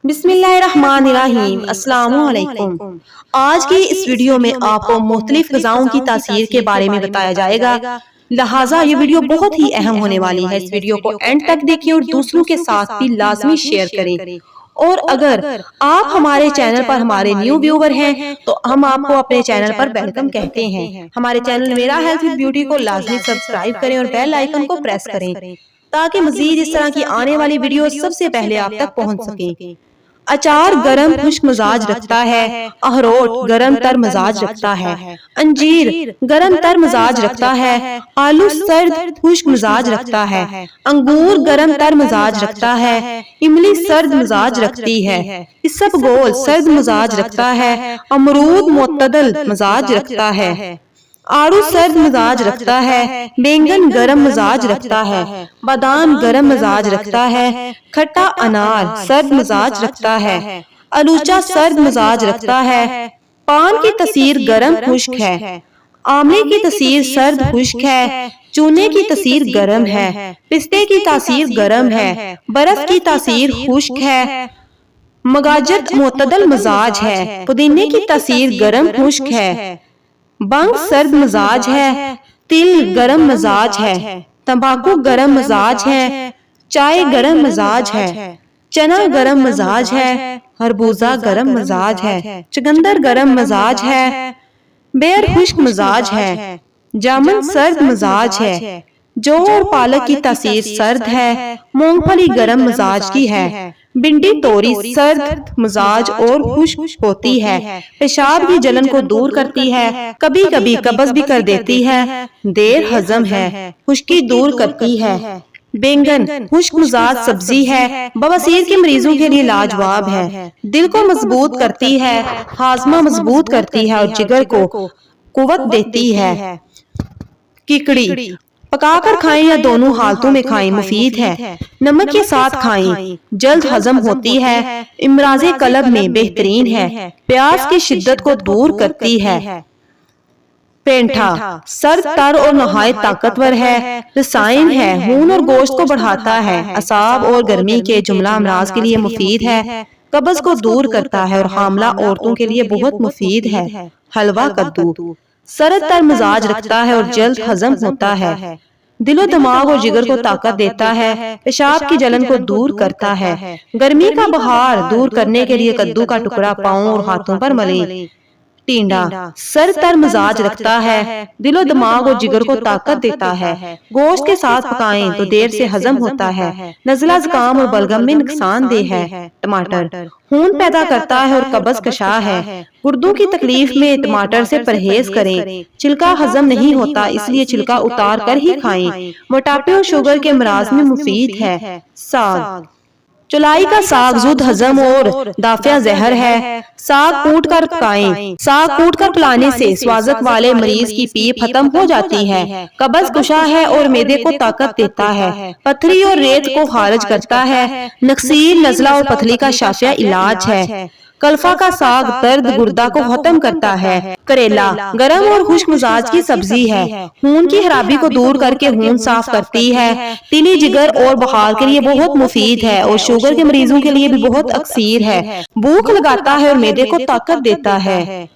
بسم اللہ الرحمن الرحیم۔ السلام علیکم۔ آج کی اس ویڈیو میں آپ کو مختلف غذاؤں کی تاثیر کے بارے میں بتایا جائے گا، لہٰذا یہ ویڈیو بہت ہی اہم ہونے والی ہے۔ اس ویڈیو کو اینڈ تک دیکھیں اور دوسروں کے ساتھ بھی لازمی شیئر کریں۔ اور اگر آپ ہمارے چینل پر ہمارے نیو ویور ہیں تو ہم آپ کو اپنے چینل پر ویلکم کہتے ہیں۔ ہمارے چینل میرا ہیلتھ وتھ بیوٹی کو لازمی سبسکرائب کریں اور بیل آئیکن کو پریس کریں تاکہ مزید اس طرح کی آنے والی ویڈیو سب سے پہلے آپ تک پہنچ سکیں۔ اچار گرم خشک مزاج رکھتا ہے۔ اخروٹ گرم تر مزاج رکھتا ہے۔ انجیر گرم تر مزاج رکھتا ہے۔ آلو سرد خشک مزاج رکھتا ہے۔ انگور گرم تر مزاج رکھتا ہے۔ املی سرد مزاج رکھتی ہے۔ اسبگول سرد مزاج رکھتا ہے۔ امرود معتدل مزاج رکھتا ہے۔ آڑو سرد مزاج رکھتا ہے۔ بینگن گرم مزاج رکھتا ہے۔ بادام گرم مزاج رکھتا ہے۔ کھٹا انار سرد مزاج رکھتا ہے۔ الوچا سرد مزاج رکھتا ہے۔ پان کی تاثیر گرم خشک ہے۔ آملے کی تاثیر سرد خشک ہے۔ چونے کی تاثیر گرم ہے۔ پستے کی تاثیر گرم ہے۔ برف کی تاثیر خشک ہے۔ مگاجت معتدل مزاج ہے۔ پودینے کی تاثیر گرم خشک ہے۔ بنگ سرد مزاج ہے۔ تل گرم مزاج ہے۔ تمباکو گرم مزاج ہے۔ چائے گرم مزاج ہے۔ چنا گرم مزاج ہے۔ خربوزہ گرم مزاج ہے۔ چقندر گرم مزاج ہے۔ بیر خشک مزاج ہے۔ جامن سرد مزاج ہے۔ جو اور پالک کی تاثیر سرد ہے۔ مونگ پھلی گرم مزاج کی ہے۔ بھنڈی توری سرد مزاج اور خشک ہوتی ہے۔ پیشاب کی جلن کو دور کرتی ہے۔ کبھی کبھی قبض بھی کر دیتی ہے۔ دیر ہضم ہے۔ خشکی دور کرتی ہے۔ بینگن خشک مزاج سبزی ہے۔ بواسیر کے مریضوں کے لیے لاجواب ہے۔ دل کو مضبوط کرتی ہے۔ ہاضمہ مضبوط کرتی ہے اور جگر کو قوت دیتی ہے۔ ککڑی پکا کر کھائیں یا دونوں حالتوں میں کھائیں، مفید ہے۔ نمک کے ساتھ کھائیں، جلد ہضم ہوتی ہے۔ امراض قلب میں بہترین ہے۔ پیاس کی شدت کو دور کرتی ہے۔ پینٹھا سرد تر اور نہایت طاقتور ہے۔ رسائن ہے، خون اور گوشت کو بڑھاتا ہے۔ اعصاب اور گرمی کے جملہ امراض کے لیے مفید ہے۔ قبض کو دور کرتا ہے اور حاملہ عورتوں کے لیے بہت مفید ہے۔ حلوہ کدو سرد تر مزاج رکھتا ہے اور جلد ہضم ہوتا ہے۔ دل و دماغ اور جگر کو طاقت دیتا ہے۔ پیشاب کی جلن کو دور کرتا ہے۔ گرمی کا بخار دور کرنے کے لیے کدو کا ٹکڑا پاؤں اور ہاتھوں پر ملیں۔ ٹینڈا سرد تر مزاج رکھتا ہے۔ دل و دماغ اور جگر کو طاقت دیتا ہے۔ گوشت کے ساتھ پکائیں تو دیر سے ہضم ہوتا ہے۔ نزلہ زکام اور بلغم میں نقصان دہ ہے۔ ٹماٹر خون پیدا کرتا ہے اور قبض کشا ہے۔ گردوں کی تکلیف میں ٹماٹر سے پرہیز کریں۔ چھلکا ہضم نہیں ہوتا، اس لیے چھلکا اتار کر ہی کھائیں۔ موٹاپے اور شوگر کے امراض میں مفید ہے۔ ساگ چولائی کا ساگ زود ہضم اور دافع زہر ہے۔ ساگ کوٹ کر پکائیں۔ ساگ کوٹ کر پلانے سے سوازک والے مریض کی پیپ ختم ہو جاتی ہے۔ قبض کشا ہے اور معدے کو طاقت دیتا ہے۔ پتھری اور ریت کو خارج کرتا ہے۔ نکسیر نزلہ اور پتھری کا شافیہ علاج ہے۔ کلفا کا ساگ درد گردہ کو ختم کرتا ہے۔ کریلا گرم اور خشک مزاج کی سبزی ہے۔ خون کی خرابی کو دور کر کے خون صاف کرتی ہے۔ تیلی جگر اور بخار کے لیے بہت مفید ہے اور شوگر کے مریضوں کے لیے بھی بہت اکثیر ہے۔ بھوک لگاتا ہے اور معدے کو طاقت دیتا ہے۔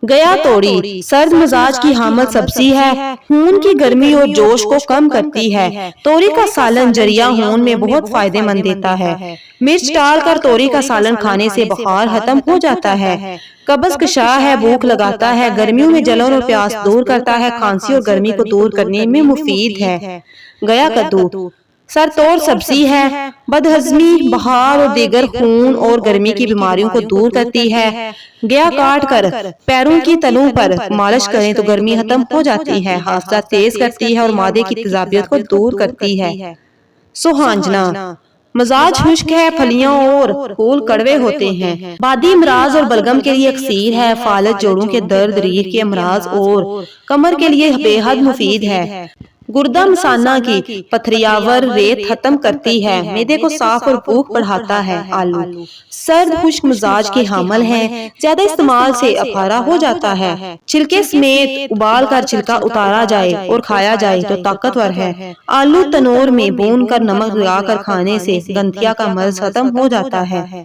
گیا توری سرد مزاج کی حامل سبزی ہے۔ خون کی گرمی اور جوش کو کم کرتی ہے۔ توری کا سالن جریہ خون میں بہت فائدہ مند دیتا ہے۔ مرچ ڈال کر توری کا سالن کھانے سے بخار ختم ہو جاتا ہے۔ قبض کشا ہے، بھوک لگاتا ہے، گرمیوں میں جلن اور پیاس دور کرتا ہے، کھانسی اور گرمی کو دور کرنے میں مفید ہے۔ گیا کدو سر توڑ سبزی ہے۔ بدہضمی، بخار اور دیگر خون اور گرمی کی بیماریوں کو دور کرتی ہے۔ گیا کاٹ کر پیروں کی تلوں پر مالش کریں تو گرمی ختم ہو جاتی ہے، حافظہ تیز کرتی ہے اور معدے کی تیزابیت کو دور کرتی ہے۔ سوہانجنا مزاج خشک ہے، پھلیاں اور پھول کڑوے ہوتے ہیں۔ بادی امراض اور بلغم کے لیے اکثیر ہے۔ فالج، جوڑوں کے درد، ریڑھ کے امراض اور کمر کے لیے بے حد مفید ہے۔ گردہ مثانہ کی پتھریاور ریت ختم کرتی ہے۔ معدے کو صاف اور بھوک بڑھاتا ہے۔ آلو سرد خشک مزاج کے حامل ہیں۔ زیادہ استعمال سے افارہ ہو جاتا ہے۔ چھلکے سمیت ابال کر چھلکا اتارا جائے اور کھایا جائے تو طاقتور ہے۔ آلو تنور میں بھون کر نمک لگا کر کھانے سے گنتھیا کا مرض ختم ہو جاتا ہے۔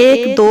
1-2